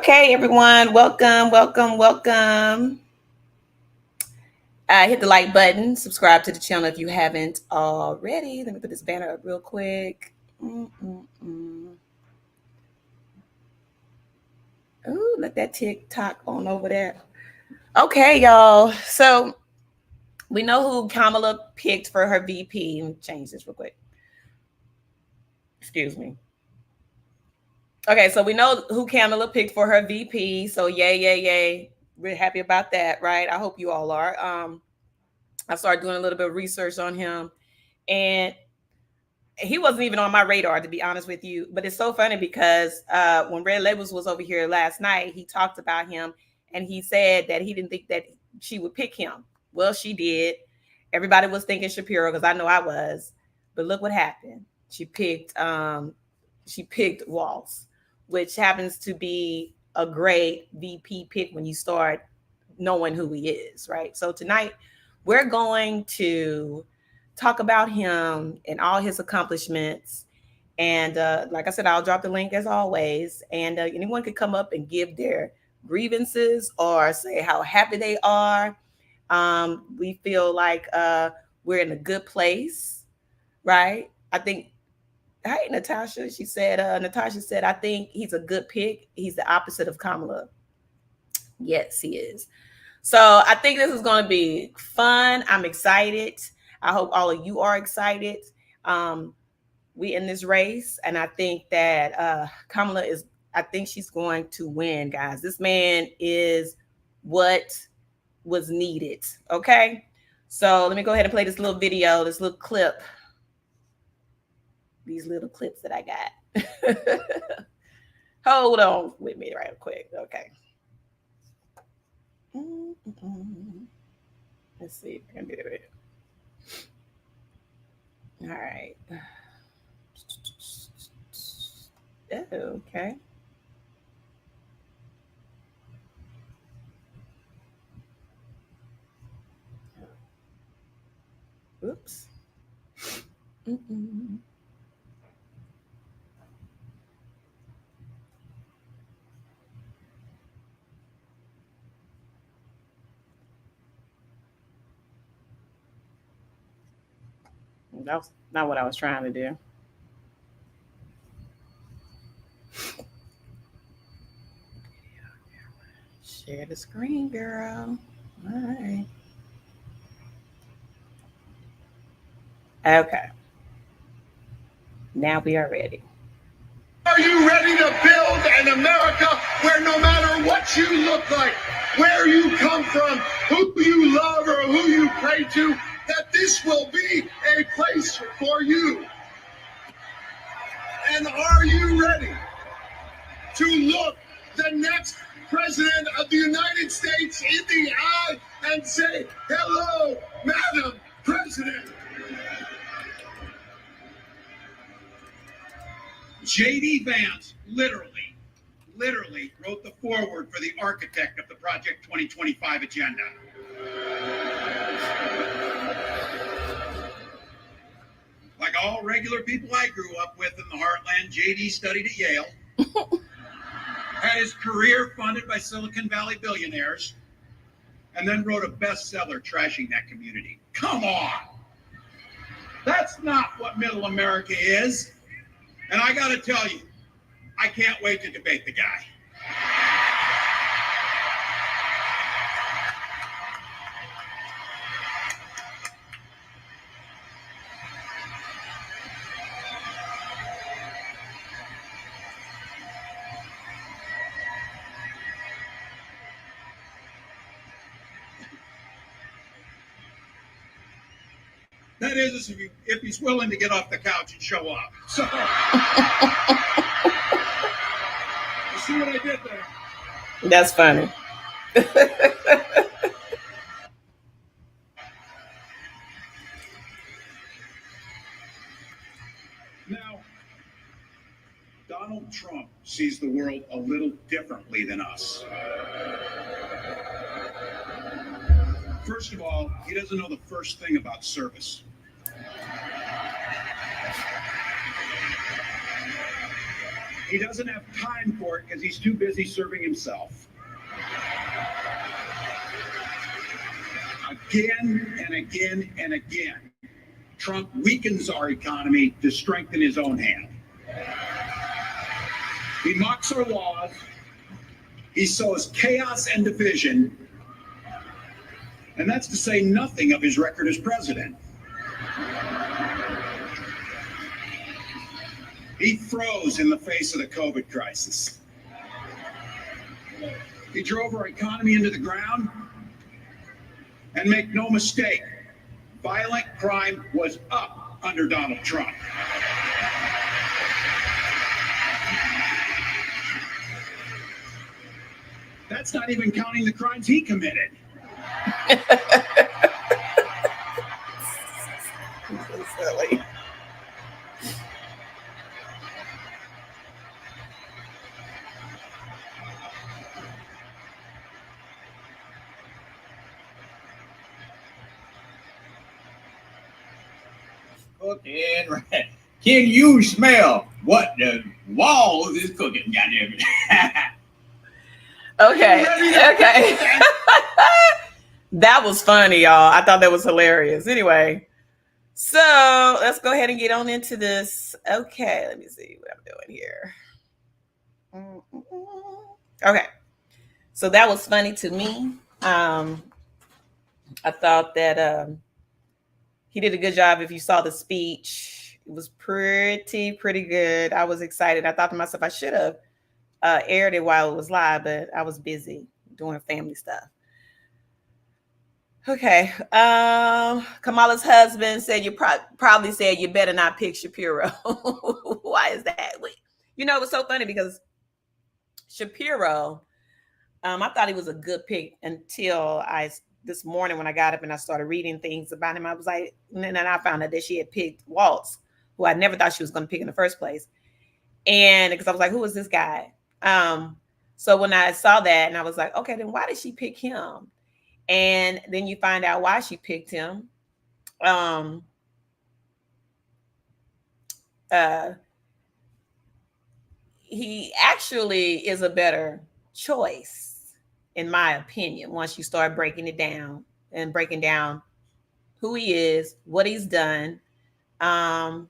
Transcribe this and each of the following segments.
Okay, everyone, welcome. Hit the like button, subscribe to the channel if you haven't already. Let me put this banner up real quick. Ooh, let that TikTok on over there. Okay, y'all. So we know who Kamala picked for her VP. Let me change this real quick. Excuse me. Okay, so we know who Kamala picked for her VP. So yay. We're happy about that, right? I hope you all are. I started doing a little bit of research on him, and he wasn't even on my radar, to be honest with you. But it's so funny because when Red Labels was over here last night, he talked about him, and he said that he didn't think that she would pick him. Well, she did. Everybody was thinking Shapiro, because I know I was. But look what happened. She picked Walz, which happens to be a great VP pick when you start knowing who he is, right? So tonight we're going to talk about him and all his accomplishments. And like I said, I'll drop the link as always. And anyone could come up and give their grievances or say how happy they are. We feel like we're in a good place, right? I think, hey, Natasha, Natasha said, I think he's a good pick. He's the opposite of Kamala. Yes, he is. So I think this is going to be fun. I'm excited. I hope all of you are excited. We in this race, and I think that Kamala is. I think she's going to win, guys. This man is what was needed. Okay, so let me go ahead and play this little video, this little clip. These little clips that I got. Hold on with me right quick. Okay. Let's see if I can do it. All right. Oh, okay. Oops. That's not what I was trying to do. Share the screen, girl. All right. Okay. Now we are ready. Are you ready to build an America where no matter what you look like, where you come from, who you love or who you pray to, that this will be a place for you? And are you ready to look the next president of the United States in the eye and say, hello, Madam President? J.D. Vance literally wrote the foreword for the architect of the Project 2025 agenda. Like all regular people I grew up with in the heartland, J.D. studied at Yale, had his career funded by Silicon Valley billionaires, and then wrote a bestseller trashing that community. Come on! That's not what middle America is. And I got to tell you, I can't wait to debate the guy. That is, if he's willing to get off the couch and show up. So, you see what I did there? That's funny. Now, Donald Trump sees the world a little differently than us. First of all, he doesn't know the first thing about service. He doesn't have time for it because he's too busy serving himself. Again and again and again, Trump weakens our economy to strengthen his own hand. He mocks our laws. He sows chaos and division. And that's to say nothing of his record as president. He froze in the face of the COVID crisis. He drove our economy into the ground. And make no mistake, violent crime was up under Donald Trump. That's not even counting the crimes he committed. So silly. Cooking, right? Can you smell what the Walz is cooking? Goddamn it! Okay. That was funny, y'all. I thought that was hilarious. Anyway, so let's go ahead and get on into this. Okay, let me see what I'm doing here. Okay, so that was funny to me. I thought that he did a good job. If you saw the speech, it was pretty good. I was excited. I thought to myself, I should have aired it while it was live, but I was busy doing family stuff. Okay. Kamala's husband said you probably said you better not pick Shapiro. Why is that? You know, it was so funny because Shapiro, I thought he was a good pick until this morning when I got up and I started reading things about him. I was like, and then I found out that she had picked Walz, who I never thought she was going to pick in the first place. And because I was like, who is this guy? So when I saw that and I was like, okay, then why did she pick him? And then you find out why she picked him. He actually is a better choice, in my opinion, once you start breaking it down and breaking down who he is, what he's done, and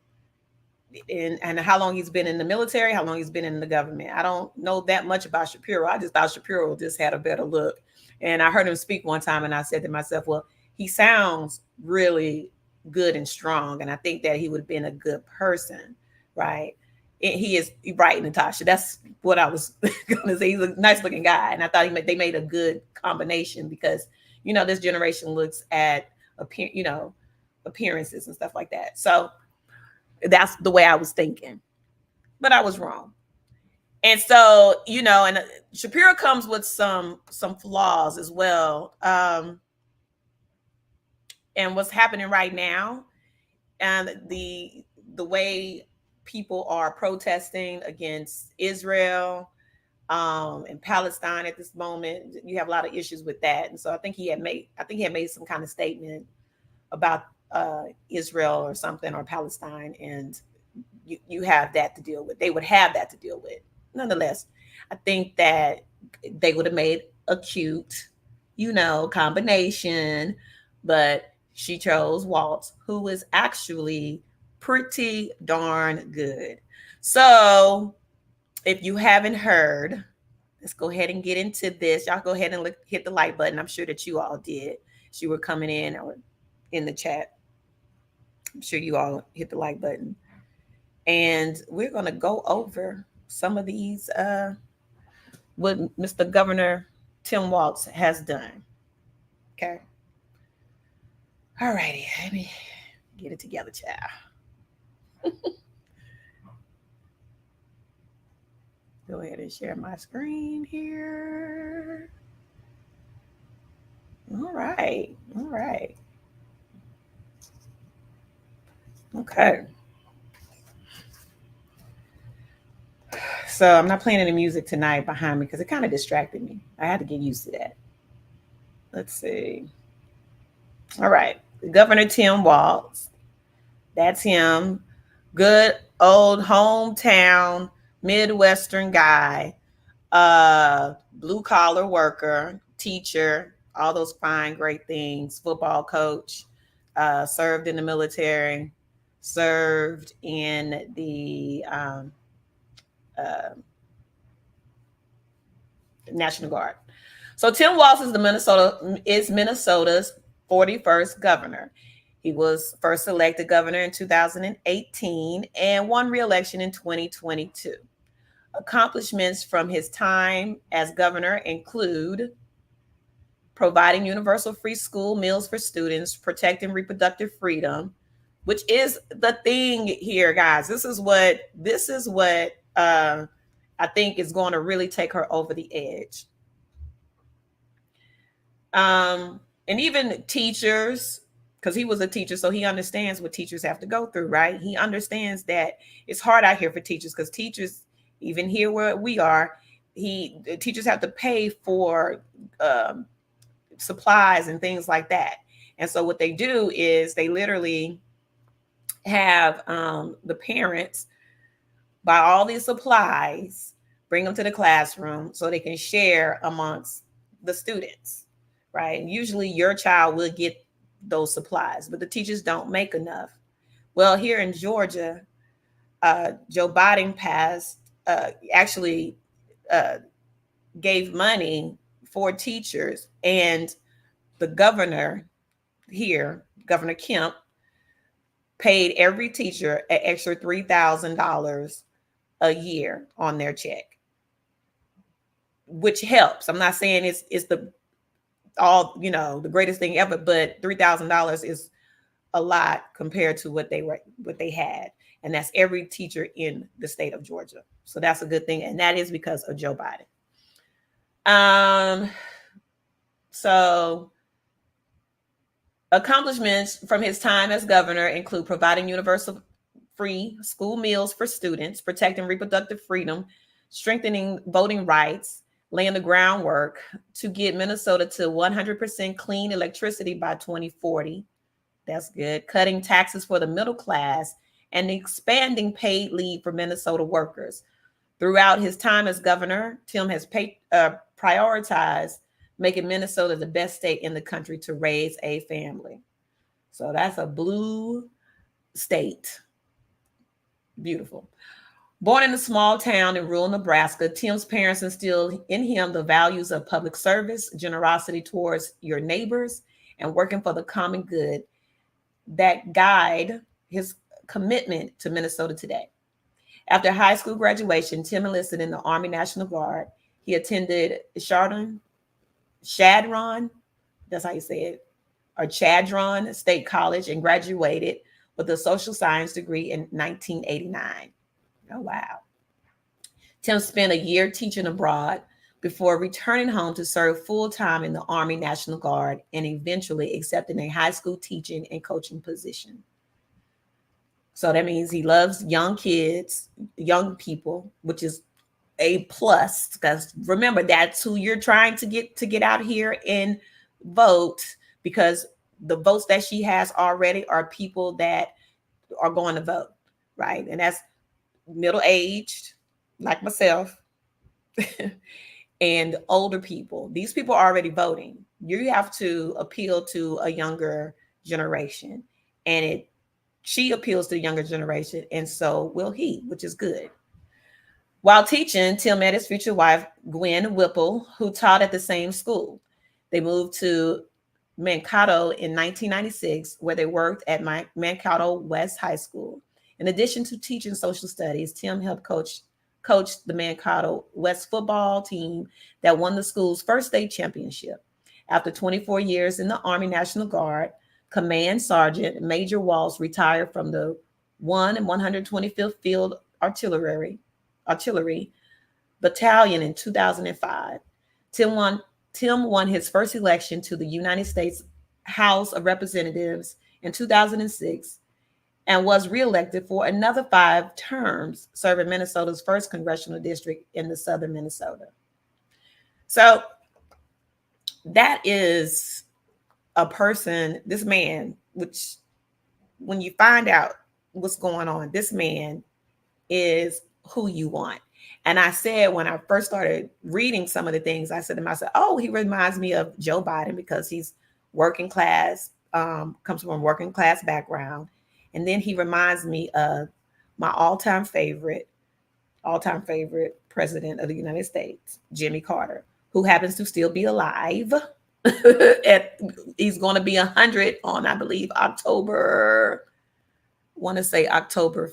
how long he's been in the military, how long he's been in the government. I don't know that much about Shapiro. I just thought Shapiro just had a better look. And I heard him speak one time and I said to myself, well, he sounds really good and strong. And I think that he would have been a good person, right? He is right, Natasha. That's what I was going to say. He's a nice looking guy. And I thought they made a good combination because, you know, this generation looks at, appearances and stuff like that. So that's the way I was thinking, but I was wrong. And so, you know, and Shapiro comes with some flaws as well. And what's happening right now, and the way people are protesting against Israel and Palestine at this moment, you have a lot of issues with that. And so I think he had made some kind of statement about Israel or something, or Palestine, and you have that to deal with. They would have that to deal with. Nonetheless, I think that they would have made a cute, combination, but she chose Walz, who is actually pretty darn good. So if you haven't heard, let's go ahead and get into this. Y'all go ahead and hit the like button. I'm sure that you all did. As you were coming in or in the chat, I'm sure you all hit the like button. And we're going to go over some of these, what Mr. Governor Tim Walz has done. Okay. All righty. Let me get it together, child. Go ahead and share my screen here. All right. Okay. So I'm not playing any music tonight behind me because it kind of distracted me. I had to get used to that. Let's see. All right. Governor Tim Walz. That's him. Good old hometown Midwestern guy, blue collar worker, teacher, all those fine, great things, football coach, served in the military, served in the uh, National Guard. So Tim Walz is Minnesota's 41st governor. He was first elected governor in 2018 and won re-election in 2022. Accomplishments from his time as governor include providing universal free school meals for students, protecting reproductive freedom, which is the thing here, guys. This is what I think is going to really take her over the edge. And even teachers, because he was a teacher, so he understands what teachers have to go through, right? He understands that it's hard out here for teachers, because teachers, even here where we are, teachers have to pay for supplies and things like that. And so what they do is they literally have the parents buy all these supplies, bring them to the classroom so they can share amongst the students, right? And usually your child will get those supplies, but the teachers don't make enough. Well, here in Georgia, Joe Biden actually gave money for teachers, and the governor here, Governor Kemp, paid every teacher an extra $3,000 a year on their check, which helps. I'm not saying it's the the greatest thing ever, but $3,000 is a lot compared to what they had, and that's every teacher in the state of Georgia. So that's a good thing, and that is because of Joe Biden. So accomplishments from his time as governor include providing universal free school meals for students, protecting reproductive freedom, strengthening voting rights, laying the groundwork to get Minnesota to 100% clean electricity by 2040. That's good. Cutting taxes for the middle class and expanding paid leave for Minnesota workers. Throughout his time as governor, Tim has prioritized making Minnesota the best state in the country to raise a family. So that's a blue state. Beautiful. Born in a small town in rural Nebraska, Tim's parents instilled in him the values of public service, generosity towards your neighbors, and working for the common good that guide his commitment to Minnesota today. After high school graduation, Tim enlisted in the Army National Guard. He attended Chadron, that's how you say it, or Chadron State College, and graduated with a social science degree in 1989. Oh, wow. Tim spent a year teaching abroad before returning home to serve full-time in the Army National Guard and eventually accepting a high school teaching and coaching position. So that means he loves young kids, young people, which is a plus, because remember, that's who you're trying to get out here and vote, because the votes that she has already are people that are going to vote, right? And that's middle-aged, like myself, and older people. These people are already voting. You have to appeal to a younger generation, and she appeals to the younger generation, and so will he, which is good. While teaching, Tim met his future wife, Gwen Whipple, who taught at the same school. They moved to Mankato in 1996, where they worked at Mankato West High School. In addition to teaching social studies, Tim helped coach the Mankato West football team that won the school's first state championship. After 24 years in the Army National Guard, Command Sergeant Major Walz retired from the 1 and 125th Field Artillery Battalion in 2005. Tim won his first election to the United States House of Representatives in 2006 and was reelected for another 5 terms, serving Minnesota's first congressional district in the southern Minnesota. So that is a person, this man, which when you find out what's going on, this man is who you want. And I said, when I first started reading some of the things, I said to myself, oh, he reminds me of Joe Biden because he's working class, comes from a working class background. And then he reminds me of my all-time favorite president of the United States, Jimmy Carter, who happens to still be alive. He's going to be 100 on, I believe, October, want to say October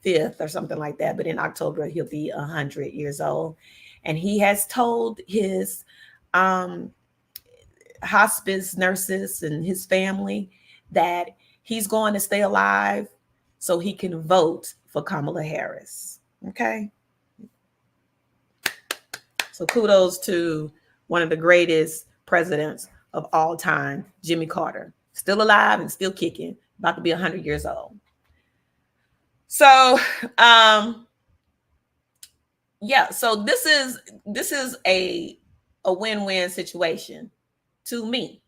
5th or something like that. But in October, he'll be 100 years old. And he has told his um, hospice nurses and his family that he's going to stay alive so he can vote for Kamala Harris. Okay. So kudos to one of the greatest presidents of all time, Jimmy Carter, still alive and still kicking, about to be 100 years old. So, yeah, so this is a win-win situation to me.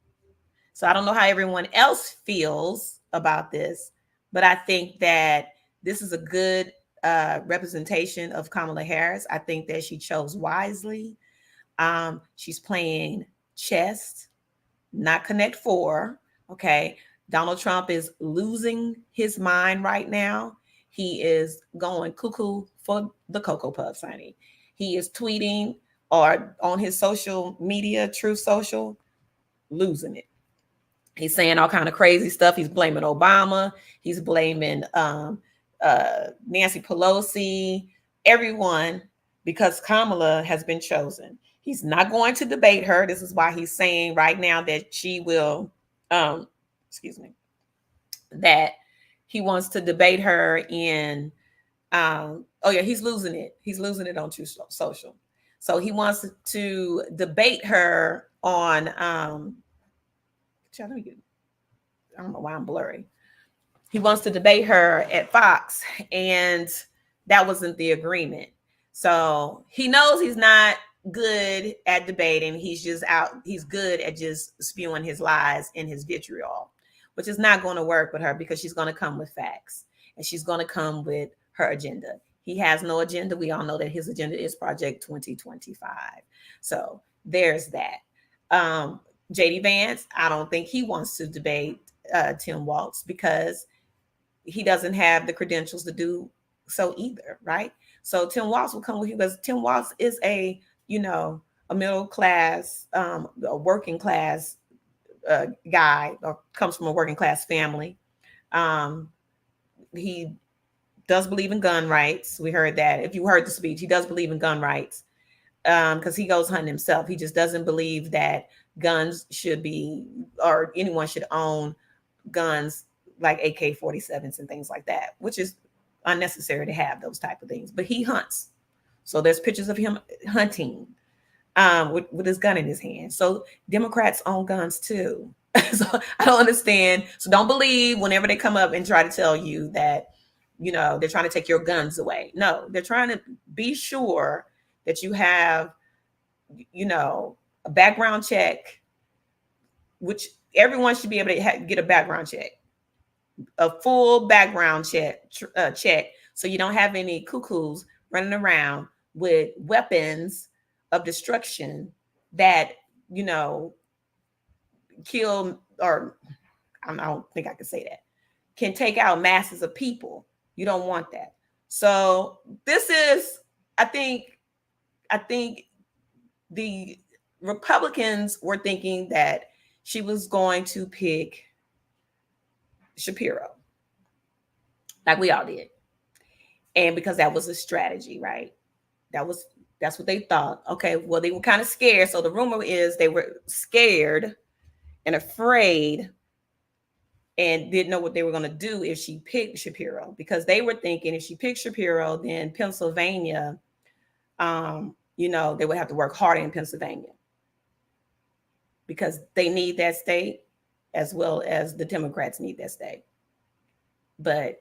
So I don't know how everyone else feels about this, but I think that this is a good representation of Kamala Harris. I think that she chose wisely. She's playing chess, not Connect Four. Okay. Donald Trump is losing his mind right now. He is going cuckoo for the Cocoa Puffs, honey. He is tweeting or on his social media, Truth Social, losing it. He's saying all kind of crazy stuff. He's blaming Obama. He's blaming Nancy Pelosi, everyone, because Kamala has been chosen. He's not going to debate her. This is why he's saying right now that she will, that he wants to debate her in, he's losing it. He's losing it on Truth Social. So he wants to debate her on, I don't know why I'm blurry. He wants to debate her at Fox, and that wasn't the agreement. So he knows he's not good at debating. He's good at just spewing his lies and his vitriol, which is not going to work with her because she's going to come with facts and she's going to come with her agenda. He has no agenda. We all know that his agenda is Project 2025. So there's that. JD Vance, I don't think he wants to debate Tim Walz because he doesn't have the credentials to do so either, right? So Tim Walz will come with you because Tim Walz is a middle class, a working class guy, or comes from a working class family. He does believe in gun rights. We heard that. If you heard the speech, he does believe in gun rights because he goes hunting himself. He just doesn't believe that guns should be, or anyone should own guns like AK-47s and things like that, which is unnecessary to have those type of things. But he hunts. So there's pictures of him hunting with his gun in his hand. So Democrats own guns too. So I don't understand. So don't believe whenever they come up and try to tell you that, they're trying to take your guns away. No, they're trying to be sure that you have, a background check, which everyone should be able to get a background check, a full background check, so you don't have any cuckoos running around with weapons of destruction that, kill, or I don't think I can say that, can take out masses of people. You don't want that. So this is, I think the Republicans were thinking that she was going to pick Shapiro, like we all did. And because that was a strategy, right? That's what they thought. Okay, well, they were kind of scared. So the rumor is they were scared and afraid and didn't know what they were going to do if she picked Shapiro, because they were thinking if she picked Shapiro, then Pennsylvania, they would have to work harder in Pennsylvania because they need that state as well as the Democrats need that state. But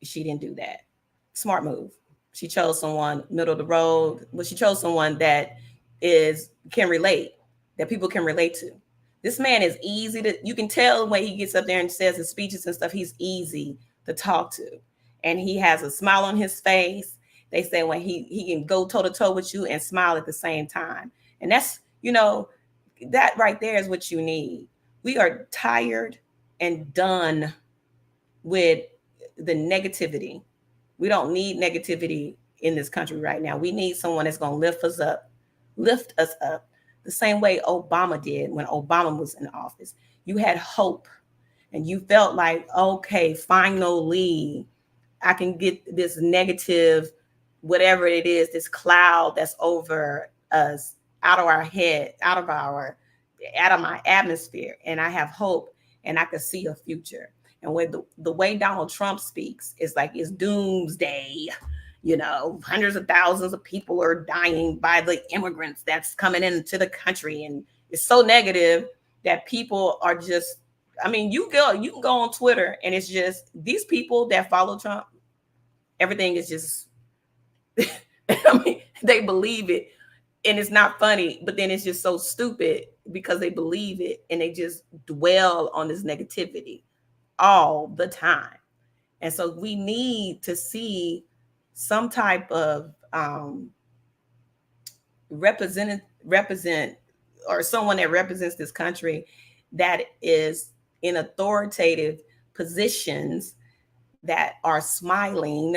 she didn't do that. Smart move. She chose someone middle of the road. Well, she chose someone that can relate, that people can relate to. This man is easy you can tell when he gets up there and says his speeches and stuff, he's easy to talk to. And he has a smile on his face. They say when he can go toe to toe with you and smile at the same time. And that's, that right there is what you need. We are tired and done with the negativity. We don't need negativity in this country right now. We need someone that's going to lift us up the same way Obama did when Obama was in office. You had hope and you felt like, okay, finally, I can get this negative, whatever it is, this cloud that's over us out of our head, out of my atmosphere. And I have hope and I can see a future. And with the way Donald Trump speaks, it's like it's doomsday. Hundreds of thousands of people are dying by the immigrants that's coming into the country. And it's so negative that people are just, you can go on Twitter and it's just these people that follow Trump, everything is just, they believe it and it's not funny, but then it's just so stupid because they believe it and they just dwell on this negativity all the time. And so we need to see some type of represent or someone that represents this country that is in authoritative positions that are smiling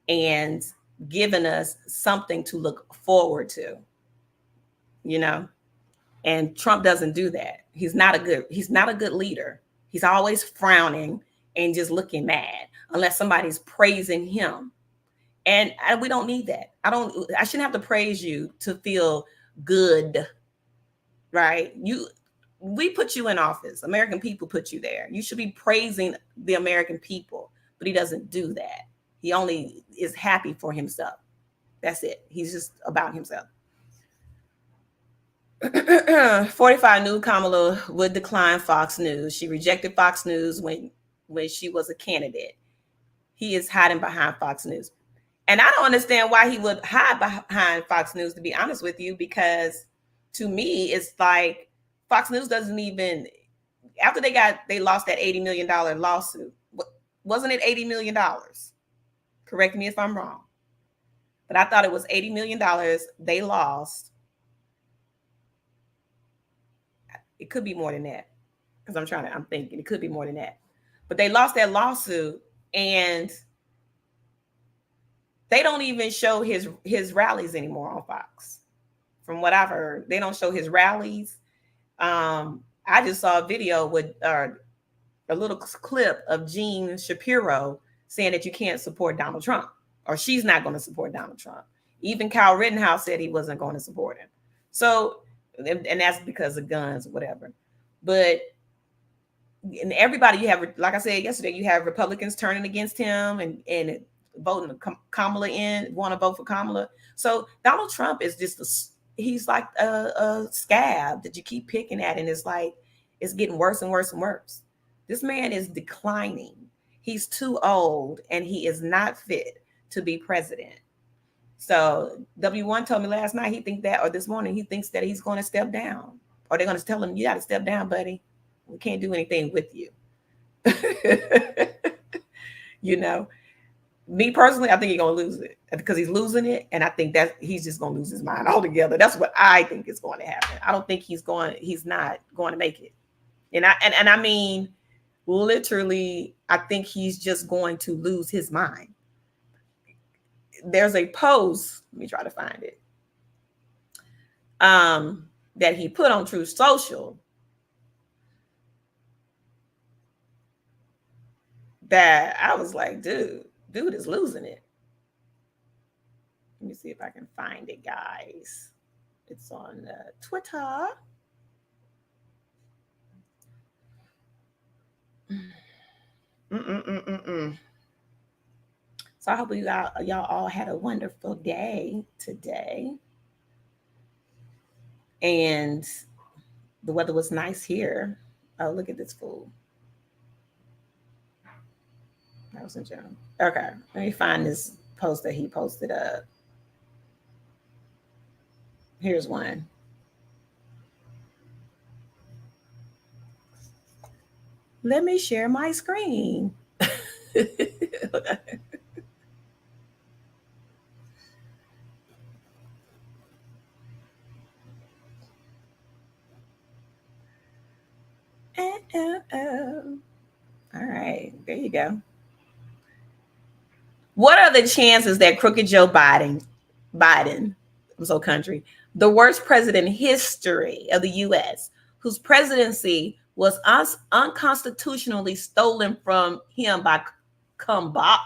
and giving us something to look forward to, and Trump doesn't do that. He's not a good leader. He's always frowning and just looking mad unless somebody's praising him. And we don't need that. I shouldn't have to praise you to feel good, right? We put you in office. American people put you there. You should be praising the American people, but he doesn't do that. He only is happy for himself. That's it. He's just about himself. 45 knew Kamala would decline Fox News. She rejected Fox News when she was a candidate. He is hiding behind Fox News. And I don't understand why he would hide behind Fox News, to be honest with you, because to me, it's like Fox News doesn't even, after they lost that $80 million lawsuit, wasn't it $80 million? Correct me if I'm wrong. But I thought it was $80 million they lost. It could be more than that because I'm thinking it could be more than that. But they lost that lawsuit and they don't even show his rallies anymore on Fox. From what I've heard, they don't show his rallies. I just saw a video with a little clip of Jean Shapiro saying that you can't support Donald Trump, or she's not going to support Donald Trump. Even Kyle Rittenhouse said he wasn't going to support him. So, and that's because of guns or whatever. But and everybody, you have, like I said yesterday, you have Republicans turning against him and voting Kamala in, want to vote for Kamala. So Donald Trump is just he's like a scab that you keep picking at, and it's like it's getting worse and worse and worse. This man is declining. He's too old and he is not fit to be president. So W1 told me last night or this morning, he thinks that he's going to step down, or they're going to tell him, you got to step down, buddy. We can't do anything with you. Me personally, I think he's going to lose it because he's losing it. And I think that he's just going to lose his mind altogether. That's what I think is going to happen. I don't think he's not going to make it. And I mean, literally, I think he's just going to lose his mind. There's a post, let me try to find it, that he put on Truth Social that I was like, dude is losing it. Let me see if I can find it, guys. It's on Twitter. So I hope y'all all had a wonderful day today. And the weather was nice here. Oh, look at this fool. That was in June. Okay, let me find this post that he posted up. Here's one. Let me share my screen. All right, there you go. What are the chances that crooked Joe Biden, I'm so country, the worst president in history of the U.S., whose presidency was unconstitutionally stolen from him by Kamala,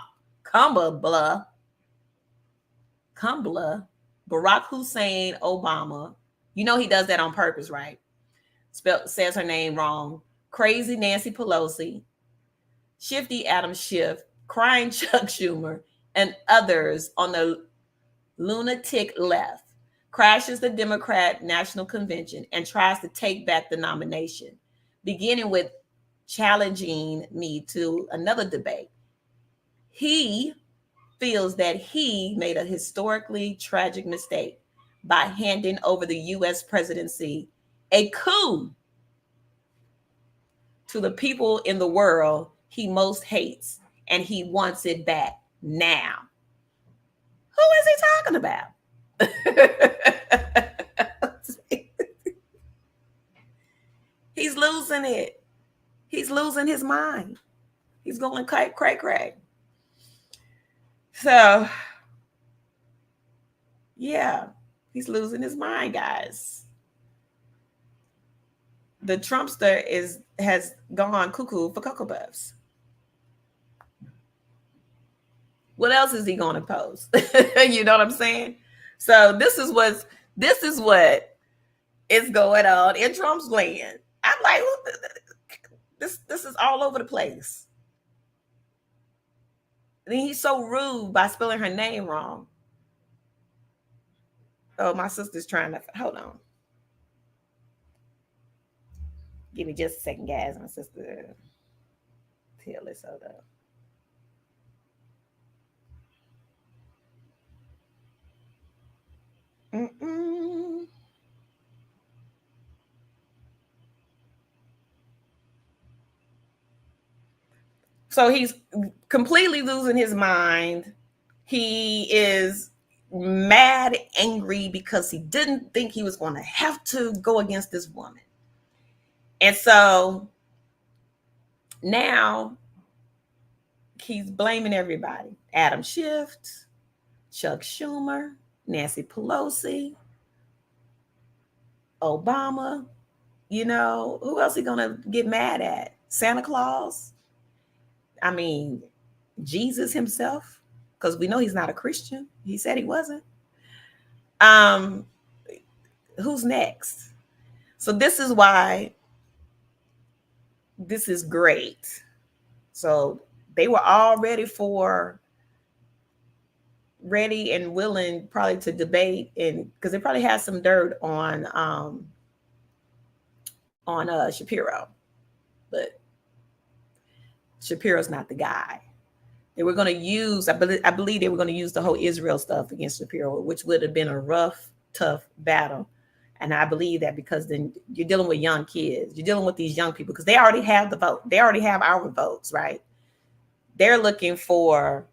Barack Hussein Obama. You know he does that on purpose, right? Says her name wrong. Crazy Nancy Pelosi, Shifty Adam Schiff, crying Chuck Schumer, and others on the lunatic left, crashes the Democrat National Convention and tries to take back the nomination, beginning with challenging me to another debate. He feels that he made a historically tragic mistake by handing over the U.S. presidency, a coup, to the people in the world he most hates, and he wants it back now. Who is he talking about? He's losing it. He's losing his mind. He's going cray. So, yeah, he's losing his mind, guys. The Trumpster has gone cuckoo for Cocoa Puffs. What else is he going to post? You know what I'm saying? So this is what is going on in Trump's land. I'm like, this is all over the place. And he's so rude by spelling her name wrong. Oh, my sister's trying to hold on. Give me just a second, guys. My sister tell this hold up. So he's completely losing his mind. He is mad, angry because he didn't think he was going to have to go against this woman. And so now he's blaming everybody. Adam Schiff, Chuck Schumer, Nancy Pelosi, Obama. You know, who else is he going to get mad at? Santa Claus? I mean, Jesus himself, because we know he's not a Christian. He said he wasn't. Who's next? So this is why this is great. So they were all ready and willing probably to debate, and because they probably had some dirt on Shapiro, but Shapiro's not the guy. They were going to use, I believe they were going to use the whole Israel stuff against Shapiro, which would have been a rough, tough battle. And I believe that because then you're dealing with young kids, you're dealing with these young people, because they already have the vote. They already have our votes, right? They're looking for,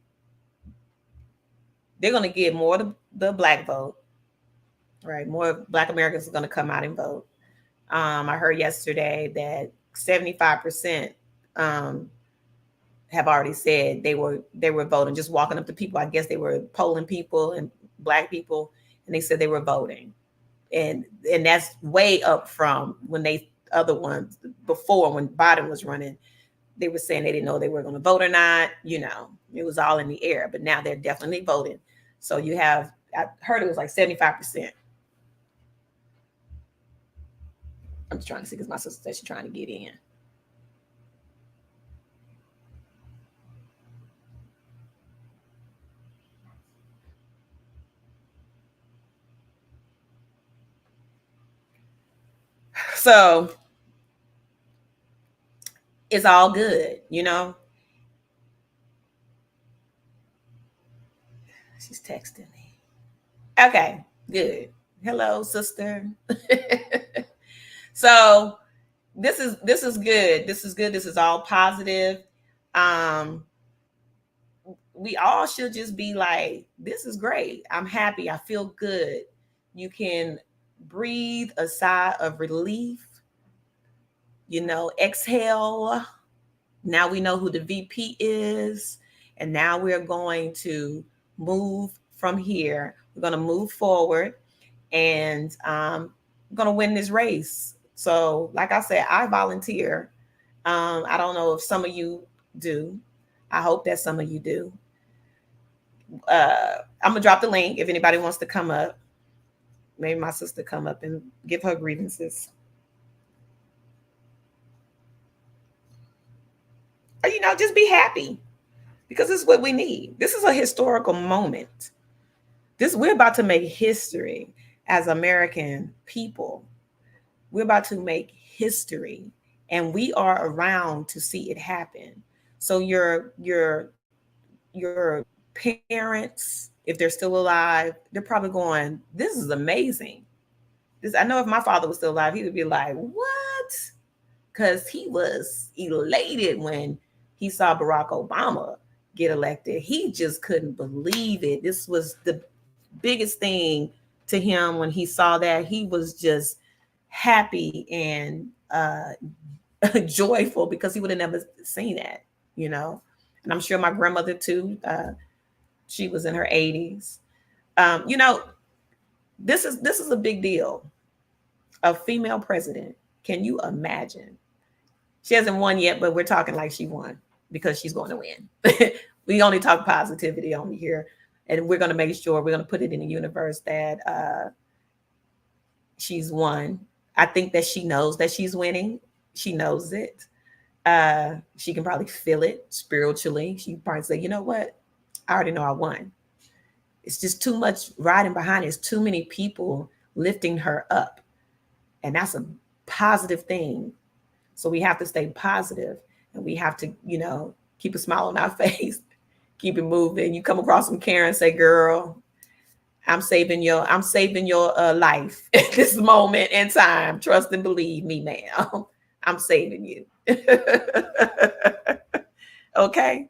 they're going to get more of the black vote, right? More Black Americans are going to come out and vote. I heard yesterday that 75% have already said they were voting, just walking up to people. I guess they were polling people and black people, and they said they were voting. And that's way up from when they other ones before, when Biden was running, they were saying they didn't know they were going to vote or not. You know, it was all in the air, but now they're definitely voting. So you have, I heard it was like 75%. I'm just trying to see, because my sister said she's trying to get in. So it's all good, you know. She's texting me. Okay, good. Hello, sister. So this is good. This is good. This is all positive. We all should just be like, this is great. I'm happy. I feel good. You can breathe a sigh of relief exhale. Now we know who the VP is. And now we're going to move from here. We're going to move forward and we're going to win this race. So, like I said, I volunteer. I don't know if some of you do. I hope that some of you do. I'm going to drop the link if anybody wants to come up. Maybe my sister come up and give her grievances. Or, just be happy because this is what we need. This is a historical moment. We're about to make history as American people. We're about to make history, and we are around to see it happen. So your parents, if they're still alive, they're probably going, "This is amazing." I know if my father was still alive, he would be like, "What?" Because he was elated when he saw Barack Obama get elected. He just couldn't believe it. This was the biggest thing to him when he saw that. He was just happy and joyful because he would have never seen that, And I'm sure my grandmother too. She was in her 80s. This is a big deal. A female president. Can you imagine? She hasn't won yet, but we're talking like she won because she's going to win. We only talk positivity on here, and we're going to make sure we're going to put it in the universe that she's won. I think that she knows that she's winning. She knows it. She can probably feel it spiritually. She probably say, "You know what? I already know I won." It's just too much riding behind it. It's too many people lifting her up. And that's a positive thing. So we have to stay positive, and we have to, keep a smile on our face, keep it moving. You come across some Karen, say, "Girl, I'm saving your life at this moment in time. Trust and believe me, ma'am. I'm saving you." Okay.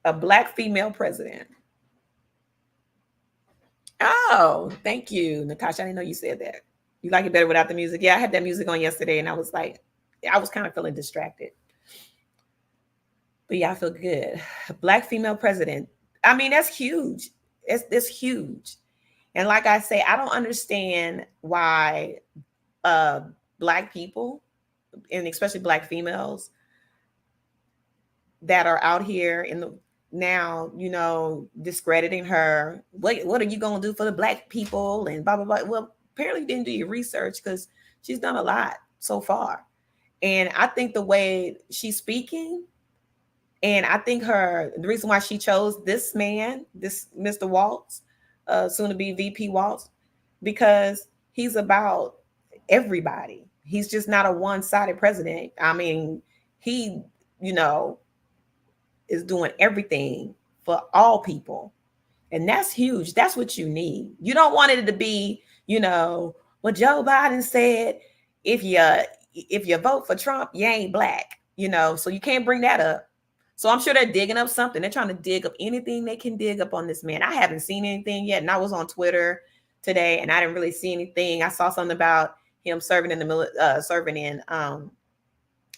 A Black female president. Oh, thank you, Natasha. I didn't know you said that. You like it better without the music? Yeah, I had that music on yesterday, and I was kind of feeling distracted. But yeah, I feel good. Black female president. I mean, that's huge. It's huge. And like I say, I don't understand why Black people, and especially Black females, that are out here now, discrediting her. What are you going to do for the Black people and blah, blah, blah. Well, apparently you didn't do your research because she's done a lot so far. And I think the way she's speaking, and I think the reason why she chose this man, this Mr. Walz, soon to be VP Walz, because he's about everybody. He's just not a one-sided president. I mean, he, is doing everything for all people. And that's huge. That's what you need. You don't want it to be, what Joe Biden said, if you vote for Trump, you ain't Black, so you can't bring that up. So I'm sure they're digging up something. They're trying to dig up anything they can dig up on this man. I haven't seen anything yet. And I was on Twitter today and I didn't really see anything. I saw something about him serving in the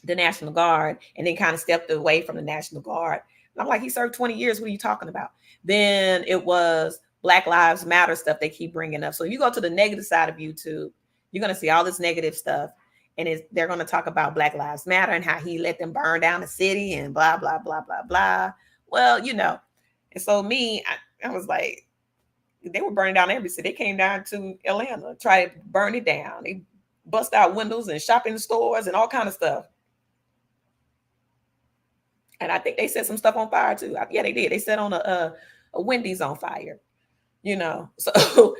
National Guard, and then kind of stepped away from the National Guard. And I'm like, he served 20 years. What are you talking about? Then it was Black Lives Matter stuff they keep bringing up. So you go to the negative side of YouTube, you're going to see all this negative stuff. And they're going to talk about Black Lives Matter and how he let them burn down the city and blah, blah, blah, blah, blah. Well, And so I was like, they were burning down every city. They came down to Atlanta, tried to burn it down. They bust out windows and shopping stores and all kind of stuff. And I think they set some stuff on fire too. Yeah, they did. They set on a Wendy's on fire. So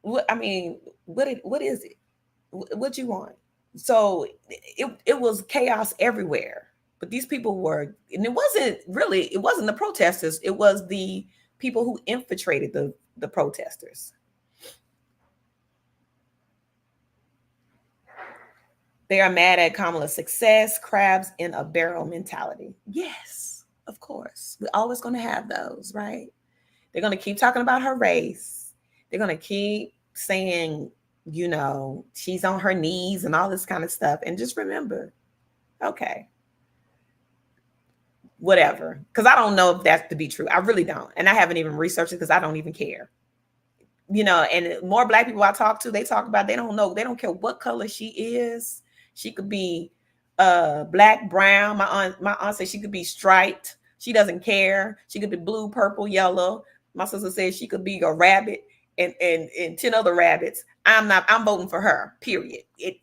what is it? What you want? So it was chaos everywhere. But these people were, and it wasn't the protesters. It was the people who infiltrated the protesters. They are mad at Kamala's success, crabs in a barrel mentality. Yes, of course. We're always going to have those, right? They're going to keep talking about her race. They're going to keep saying you know, she's on her knees and all this kind of stuff. And just remember, okay, whatever. Because I don't know if that's to be true. I really don't. And I haven't even researched it because I don't even care. You know, and more Black people I talk to, they talk about, they don't know. They don't care what color she is. She could be black, brown. My aunt said she could be striped. She doesn't care. She could be blue, purple, yellow. My sister said she could be a rabbit and 10 other rabbits. I'm voting for her, period. It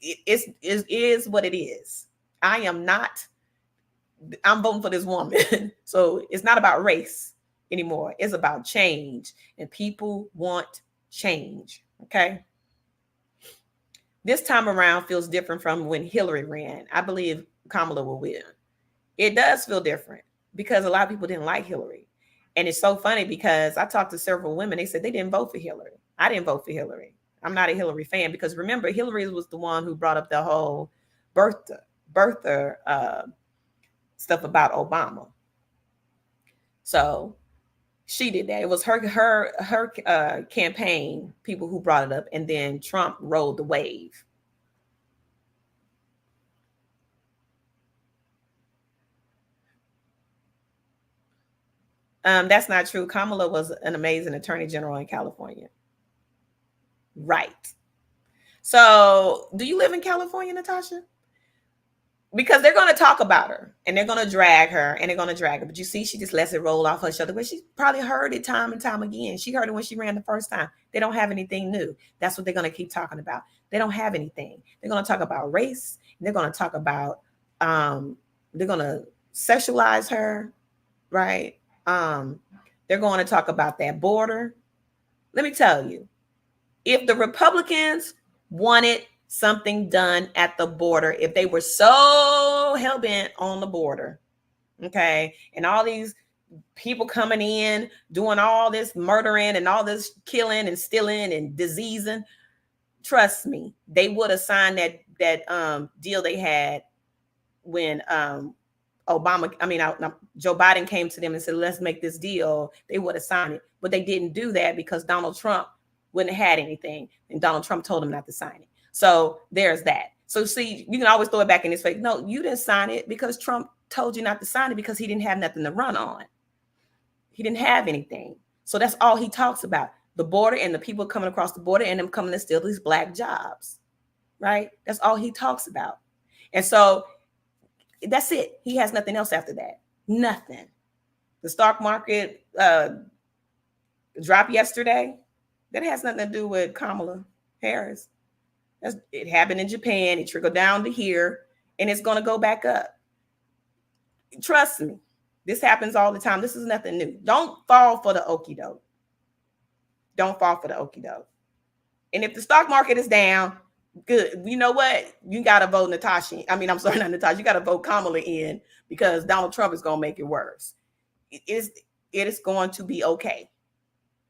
is what it is. I'm voting for this woman. So it's not about race anymore. It's about change. And people want change. Okay. This time around feels different from when Hillary ran. I believe Kamala will win. It does feel different because a lot of people didn't like Hillary. And it's so funny because I talked to several women. They said they didn't vote for Hillary. I didn't vote for Hillary. I'm not a Hillary fan because remember, Hillary was the one who brought up the whole birther stuff about Obama. So she did that. It was her campaign people who brought it up, and then Trump rode the wave. That's not true. Kamala was an amazing attorney general in California. Right. So, do you live in California, Natasha? Because they're going to talk about her and they're going to drag her and they're going to drag her. But you see, she just lets it roll off her shoulder. But she probably heard it time and time again. She heard it when she ran the first time. They don't have anything new. That's what they're going to keep talking about. They don't have anything. They're going to talk about race. And they're going to talk about, they're going to sexualize her, right? They're going to talk about that border. Let me tell you, if the Republicans wanted something done at the border, if they were so hell-bent on the border, okay, and all these people coming in, doing all this murdering and all this killing and stealing and diseasing, trust me, they would have signed that deal they had when Joe Biden came to them and said, let's make this deal. They would have signed it, but they didn't do that because Donald Trump wouldn't have had anything, and Donald Trump told them not to sign it. So there's that. So see, you can always throw it back in his face. No, you didn't sign it because Trump told you not to sign it because he didn't have nothing to run on. He didn't have anything. So that's all he talks about. The border and the people coming across the border and them coming to steal these black jobs, right? That's all he talks about. And so that's it. He has nothing else after that. Nothing. The stock market dropped yesterday. That has nothing to do with Kamala Harris. It happened in Japan. It trickled down to here, and it's going to go back up. Trust me, this happens all the time. This is nothing new. Don't fall for the okie doke. Don't fall for the okie doke. And if the stock market is down, good. You know what? You got to vote Natasha. I'm sorry, not Natasha. You got to vote Kamala in because Donald Trump is going to make it worse. It is going to be okay.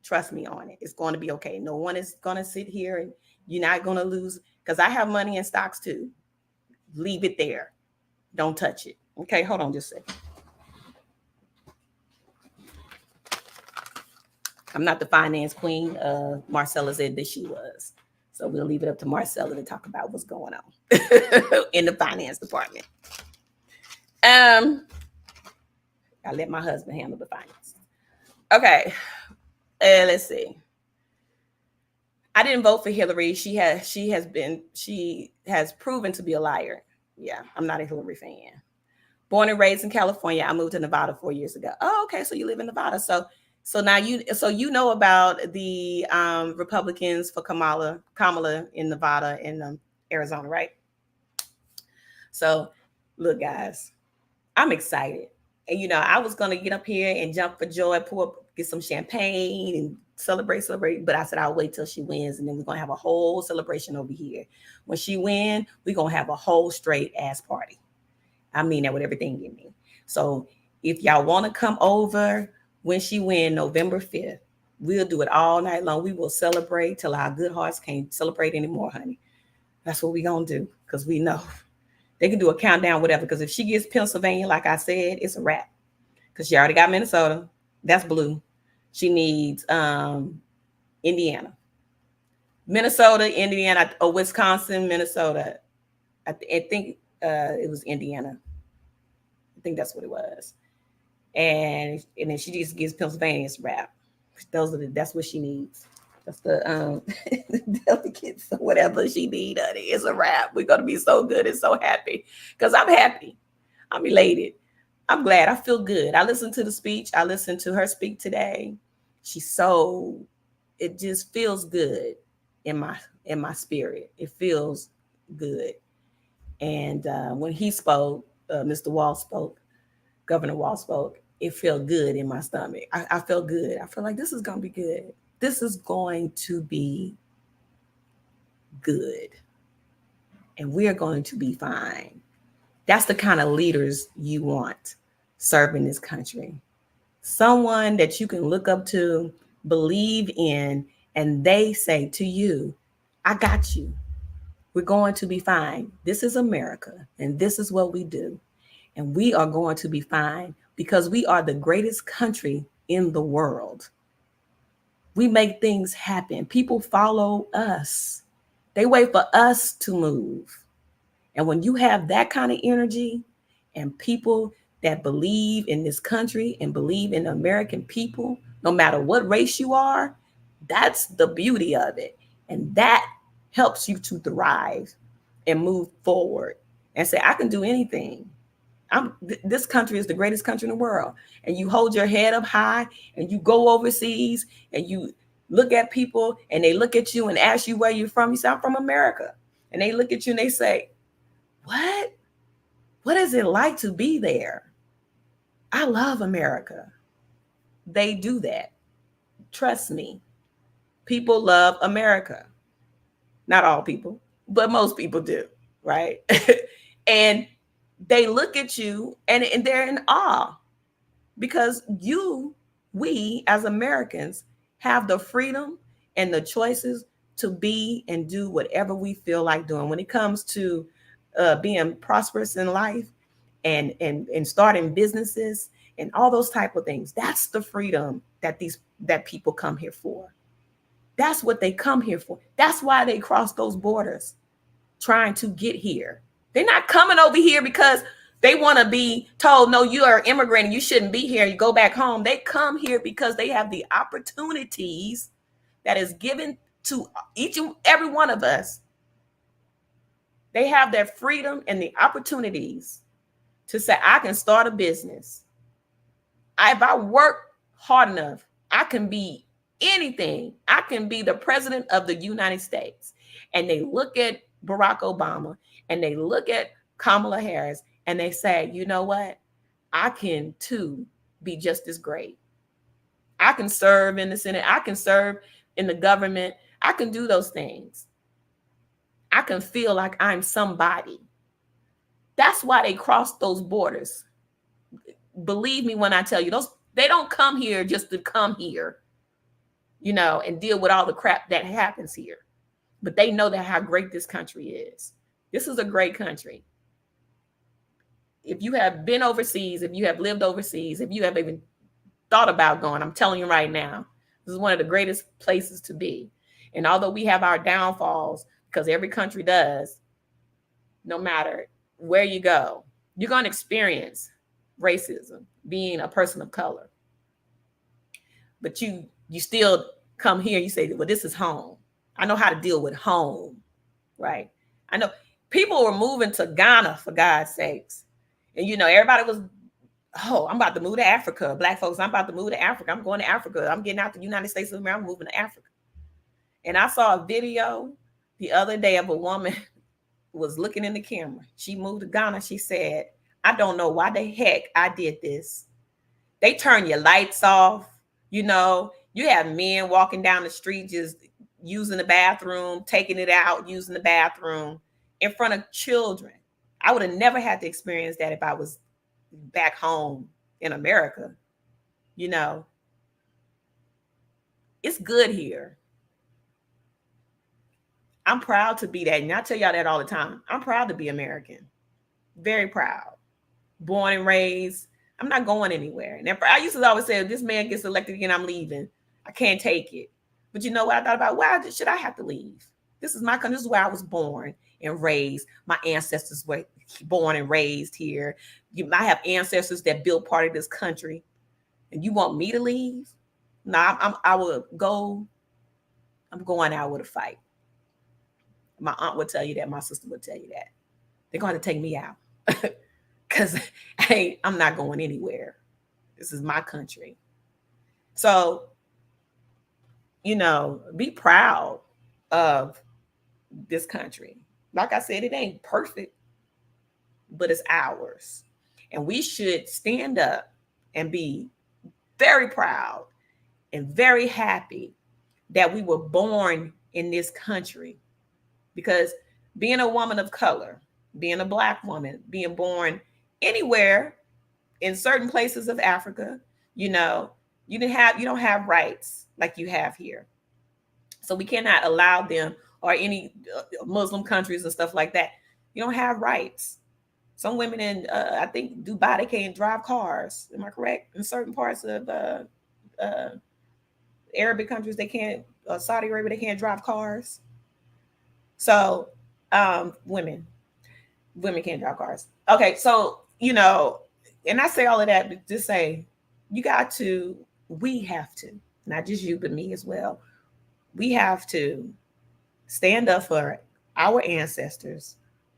Trust me on it. It's going to be okay. No one is going to sit here and you're not going to lose because I have money in stocks too. Leave it there. Don't touch it. Okay, hold on just a second. I'm not the finance queen. Marcella said that she was. So we'll leave it up to Marcella to talk about what's going on in the finance department. I let my husband handle the finance. Okay. Let's see. I didn't vote for Hillary. She has proven to be a liar. Yeah, I'm not a Hillary fan. Born and raised in California. I moved to Nevada 4 years ago. Oh, okay. So you live in Nevada. So now you know about the Republicans for Kamala in Nevada and Arizona, right? So look, guys, I'm excited. And I was gonna get up here and jump for joy, get some champagne and celebrate. But I said I'll wait till she wins, and then we're gonna have a whole celebration over here. When she wins, we're gonna have a whole straight ass party. I mean that with everything in me. So if y'all want to come over when she wins November 5th, we'll do it all night long. We will celebrate till our good hearts can't celebrate anymore, honey. That's what we're gonna do because we know. They can do a countdown, whatever, because if she gets Pennsylvania, like I said, it's a wrap. Because she already got Minnesota. That's blue. She needs Indiana. Minnesota, Indiana, or Wisconsin, Minnesota. I think it was Indiana. I think that's what it was. And then she just gives Pennsylvania's rap. That's what she needs. That's the delegates or whatever she need. It's a wrap. We're gonna be so good and so happy because I'm happy. I'm elated. I'm glad. I feel good. I listened to the speech. I listened to her speak today. It just feels good in my spirit. It feels good. And when he spoke, Mr. Walz spoke, Governor Walz spoke, it felt good in my stomach. I felt good. I feel like this is going to be good. This is going to be good. And we're going to be fine. That's the kind of leaders you want serving this country. Someone that you can look up to, believe in, and they say to you, I got you. We're going to be fine. This is America, and this is what we do. And we are going to be fine because we are the greatest country in the world. We make things happen. People follow us. They wait for us to move. And when you have that kind of energy and people that believe in this country and believe in American people, no matter what race you are, that's the beauty of it. And that helps you to thrive and move forward and say, I can do anything. This country is the greatest country in the world. And you hold your head up high and you go overseas and you look at people and they look at you and ask you where you're from. You say, I'm from America. And they look at you and they say, what? What is it like to be there? I love America. They do that. Trust me. People love America. Not all people, but most people do, right? And they look at you and they're in awe because we as Americans have the freedom and the choices to be and do whatever we feel like doing when it comes to being prosperous in life and starting businesses and all those type of things. That's the freedom that people come here for. That's what they come here for. That's why they cross those borders trying to get here. They're not coming over here because they want to be told, no, you are an immigrant and you shouldn't be here. You go back home. They come here because they have the opportunities that is given to each and every one of us. They have that freedom and the opportunities to say, I can start a business. If I work hard enough, I can be anything. I can be the president of the United States. And they look at Barack Obama and they look at Kamala Harris and they say, you know what? I can too be just as great. I can serve in the Senate. I can serve in the government. I can do those things. I can feel like I'm somebody. That's why they cross those borders. Believe me when I tell you, they don't come here just to come here, and deal with all the crap that happens here. But they know that how great this country is. This is a great country. If you have been overseas, if you have lived overseas, if you have even thought about going, I'm telling you right now, this is one of the greatest places to be. And although we have our downfalls, because every country does, no matter where you go, you're going to experience racism, being a person of color. But you still come here, you say, well, this is home. I know how to deal with home, right? I know people were moving to Ghana, for God's sakes. And, everybody was, I'm about to move to Africa. Black folks, I'm about to move to Africa. I'm going to Africa. I'm getting out the United States of America. I'm moving to Africa. And I saw a video the other day of a woman was looking in the camera. She moved to Ghana. She said, I don't know why the heck I did this. They turn your lights off. You have men walking down the street just using the bathroom, taking it out, using the bathroom in front of children. I would have never had to experience that if I was back home in America. It's good here. I'm proud to be that. And I tell y'all that all the time. I'm proud to be American. Very proud. Born and raised. I'm not going anywhere. And I used to always say, if this man gets elected again, I'm leaving. I can't take it. But you know what I thought about? Why should I have to leave? This is my country. This is where I was born and raised. My ancestors were born and raised here. I have ancestors that built part of this country. And you want me to leave? No, I will go. I'm going out with a fight. My aunt would tell you that. My sister would tell you that. They're going to take me out. Because hey, I'm not going anywhere. This is my country. So, be proud of this country. Like I said, it ain't perfect, but it's ours. And we should stand up and be very proud and very happy that we were born in this country. Because being a woman of color, being a Black woman, being born anywhere in certain places of Africa, you don't have rights like you have here. So we cannot allow them, or any Muslim countries and stuff like that. You don't have rights. Some women in, I think, Dubai, they can't drive cars. Am I correct? In certain parts of Arabic countries, they can't. Saudi Arabia, they can't drive cars. So women can't drive cars. Okay, so and I say all of that to say, we have to, not just you, but me as well. We have to stand up for our ancestors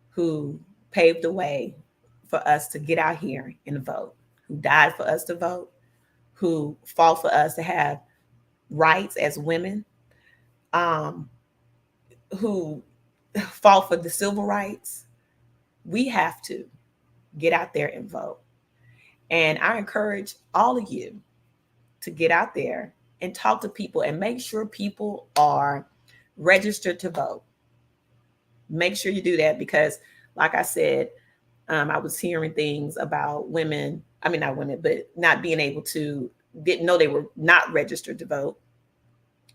who paved the way for us to get out here and vote, who died for us to vote, who fought for us to have rights as women, who fought for the civil rights. We have to get out there and vote. And I encourage all of you to get out there and talk to people and make sure people are registered to vote. Make sure you do that because, like I said, I was hearing things about women, I mean, not women, but not being able to, didn't know they were not registered to vote.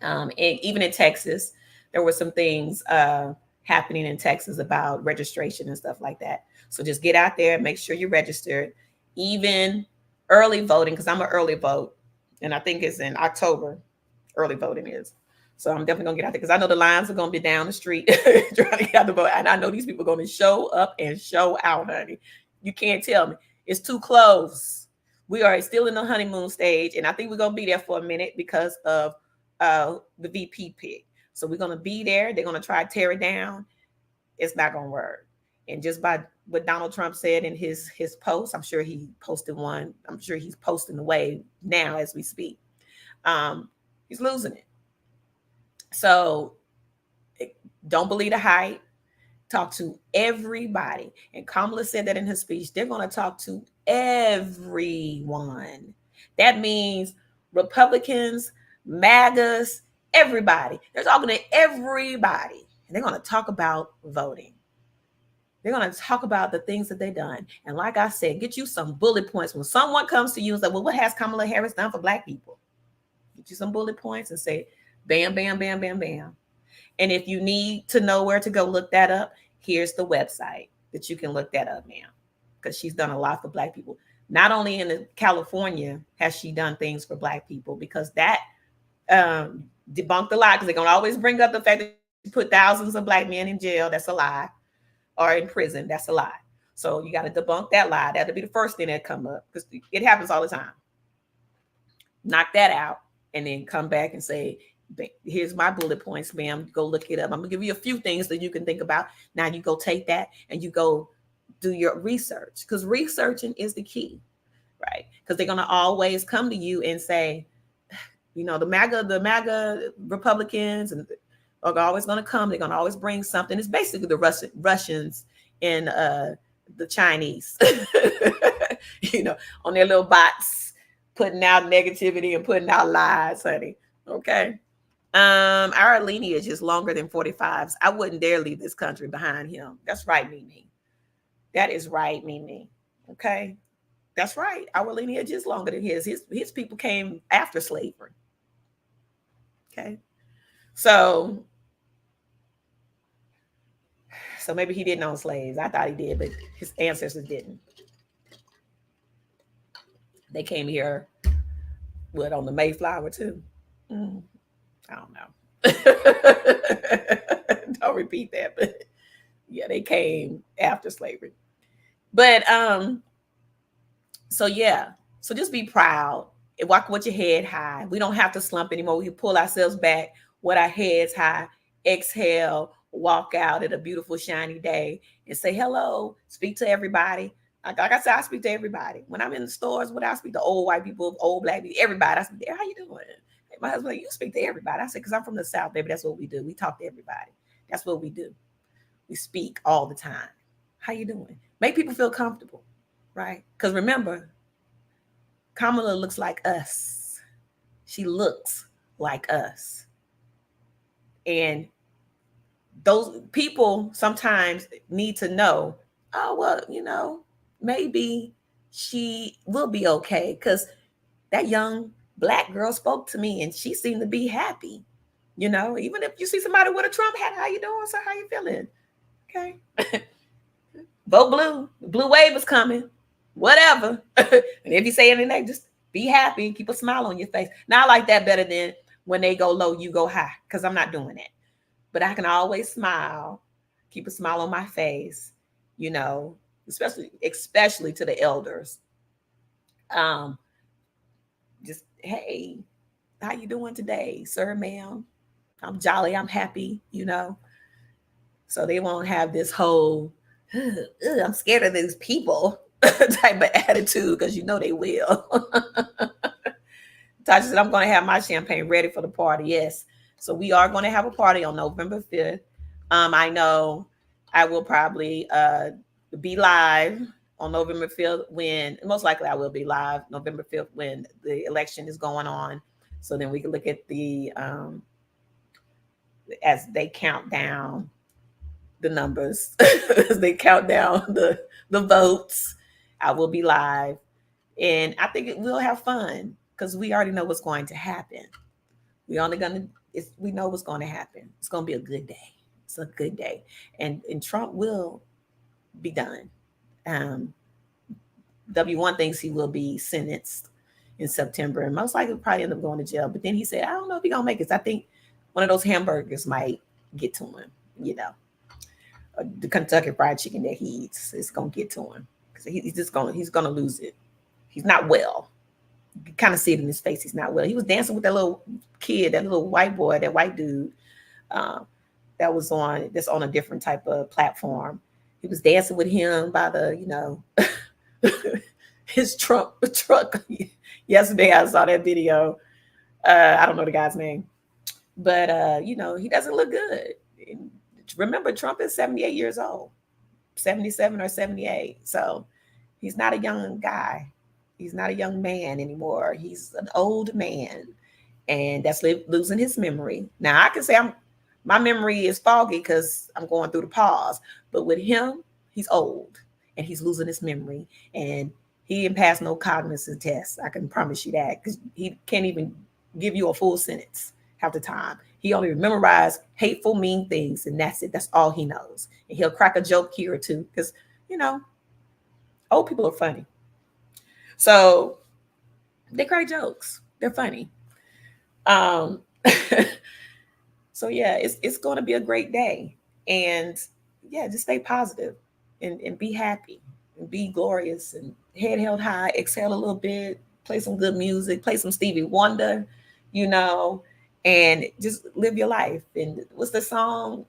And even in Texas, there were some things happening in Texas about registration and stuff like that. So just get out there, make sure you're registered, even early voting, because I'm an early vote. And I think it's in October, early voting is. So I'm definitely going to get out there because I know the lines are going to be down the street trying to get out the vote. And I know these people are going to show up and show out, honey. You can't tell me. It's too close. We are still in the honeymoon stage. And I think we're going to be there for a minute because of the VP pick. So we're going to be there. They're going to try to tear it down. It's not going to work. And just by what Donald Trump said in his post, I'm sure he posted one. I'm sure he's posting away now as we speak. He's losing it. So don't believe the hype. Talk to everybody. And Kamala said that in her speech. They're going to talk to everyone. That means Republicans, MAGAs, everybody. They're talking to everybody. And they're going to talk about voting. They're going to talk about the things that they've done. And like I said, get you some bullet points. When someone comes to you and says, well, what has Kamala Harris done for Black people? Get you some bullet points and say, bam, bam, bam, bam, bam. And if you need to know where to go look that up, here's the website that you can look that up now. Because she's done a lot for Black people. Not only in California has she done things for Black people, because that debunked a lie. Because they're going to always bring up the fact that she put thousands of Black men in jail. That's a lie. Or in prison. That's a lie. So you got to debunk that lie. That'll be the first thing that come up. Because it happens all the time. Knock that out. And then come back and say, here's my bullet points, ma'am. Go look it up. I'm going to give you a few things that you can think about. Now you go take that and you go do your research. Because researching is the key, right? Because they're going to always come to you and say, the MAGA Republicans and are always going to come. They're going to always bring something. It's basically the Russians and the Chinese, on their little bots, putting out negativity and putting out lies, honey. Okay. Our lineage is longer than 45s. I wouldn't dare leave this country behind him. That's right, Mimi. That is right, Mimi. Okay. That's right. Our lineage is longer than his. His people came after slavery. Okay. So maybe he didn't own slaves. I thought he did, but his ancestors didn't. They came here, on the Mayflower too. I don't know. Don't repeat that, but yeah, they came after slavery. But so yeah, so just be proud and walk with your head high. We don't have to slump anymore. We can pull ourselves back with our heads high, exhale, walk out at a beautiful shiny day and say hello, speak to everybody. Like I said, I speak to everybody. When I'm in the stores, when I speak to old white people, old black people, everybody, I speak to, how you doing? My husband, like, you speak to everybody. I said, because I'm from the South, baby. That's what we do. We talk to everybody. That's what we do. We speak all the time. How you doing? Make people feel comfortable, right? Because remember, Kamala looks like us. She looks like us. And those people sometimes need to know, oh, well, maybe she will be okay. Because that young black girl spoke to me and she seemed to be happy. Even if you see somebody with a Trump hat, how you doing, sir? How you feeling? Okay. Vote blue. The blue wave is coming. Whatever. And if you say anything, just be happy and keep a smile on your face. Now I like that better than when they go low, you go high, because I'm not doing that. But I can always smile, keep a smile on my face, especially to the elders. Just, hey, how you doing today, sir, ma'am? I'm jolly, I'm happy, So they won't have this whole, I'm scared of these people type of attitude, because they will. Tasha said, I'm going to have my champagne ready for the party. Yes. So we are going to have a party on November 5th. I know I will probably be live on November 5th most likely I will be live November 5th when the election is going on. So then we can look at the, as they count down the numbers, as they count down the votes, I will be live. And I think we'll have fun because we already know what's going to happen. We know what's going to happen. It's going to be a good day. It's a good day. And Trump will be done. W1 thinks he will be sentenced in September, and most likely probably end up going to jail. But then he said, I don't know if he's going to make it. I think one of those hamburgers might get to him, the Kentucky Fried Chicken that he eats is going to get to him. Because he's going to lose it. He's not well. You can kind of see it in his face. He's not well. He was dancing with that little kid, that little white boy, that white dude that's on a different type of platform. He was dancing with him by the, his truck. Yesterday I saw that video. I don't know the guy's name, but he doesn't look good. Remember, Trump is 78 years old, 77 or 78. So he's not a young guy. He's not a young man anymore. He's an old man, and that's losing his memory. Now I can say my memory is foggy because I'm going through the pause, but with him, he's old and he's losing his memory, and he didn't pass no cognitive tests. I can promise you that, because he can't even give you a full sentence half the time. He only memorized hateful, mean things, and that's it. That's all he knows. And he'll crack a joke here or two because, old people are funny. So they crack jokes. They're funny. So yeah, it's going to be a great day. And yeah, just stay positive and be happy and be glorious and head held high, exhale a little bit, play some good music, play some Stevie Wonder, and just live your life. And what's the song?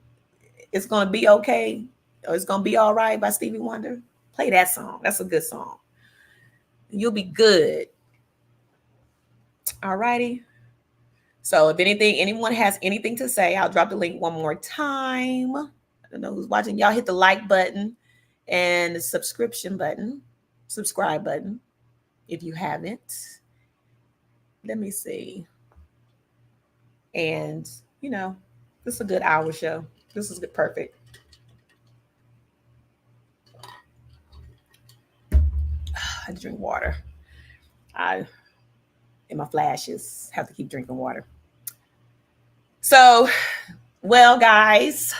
It's going to be okay, or it's going to be all right by Stevie Wonder. Play that song. That's a good song. You'll be good. All righty. So if anyone has anything to say, I'll drop the link one more time. I don't know who's watching. Y'all hit the like button and the subscribe button if you haven't. Let me see. And, this is a good hour show. This is good, perfect. I had to drink water. In my flashes, have to keep drinking water. So, well, guys,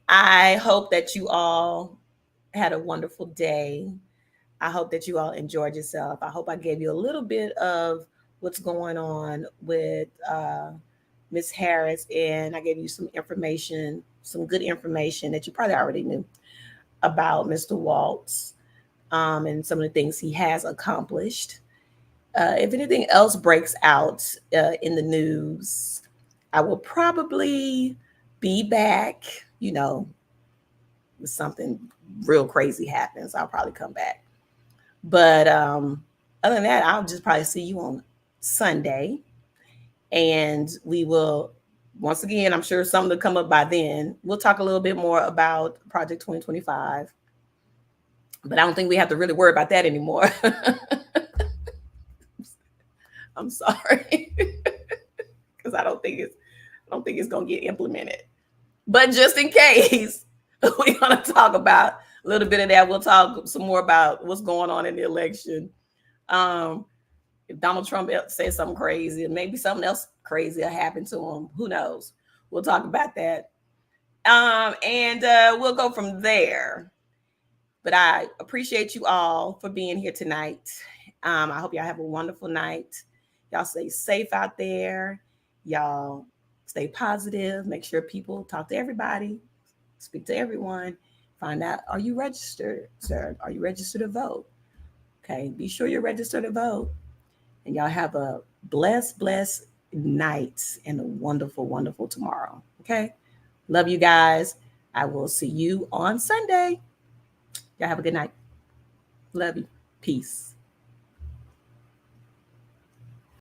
I hope that you all had a wonderful day. I hope that you all enjoyed yourself. I hope I gave you a little bit of what's going on with Ms. Harris, and I gave you some information, some good information that you probably already knew about Mr. Walz, and some of the things he has accomplished. If anything else breaks out in the news, I will probably be back, if something real crazy happens, I'll probably come back. But other than that, I'll just probably see you on Sunday. And we will, once again, I'm sure something will come up by then. We'll talk a little bit more about Project 2025. But I don't think we have to really worry about that anymore. I'm sorry. Because I don't think it's gonna get implemented. But just in case, we're gonna talk about a little bit of that. We'll talk some more about what's going on in the election. If Donald Trump says something crazy, and maybe something else crazy will happen to him, who knows? We'll talk about that. And we'll go from there. But I appreciate you all for being here tonight. I hope y'all have a wonderful night. Y'all stay safe out there. Y'all stay positive. Make sure people talk to everybody. Speak to everyone. Find out, are you registered, sir? Are you registered to vote? Okay, be sure you're registered to vote. And y'all have a blessed night and a wonderful, wonderful tomorrow. Okay? Love you guys. I will see you on Sunday. Y'all have a good night. Love you. Peace.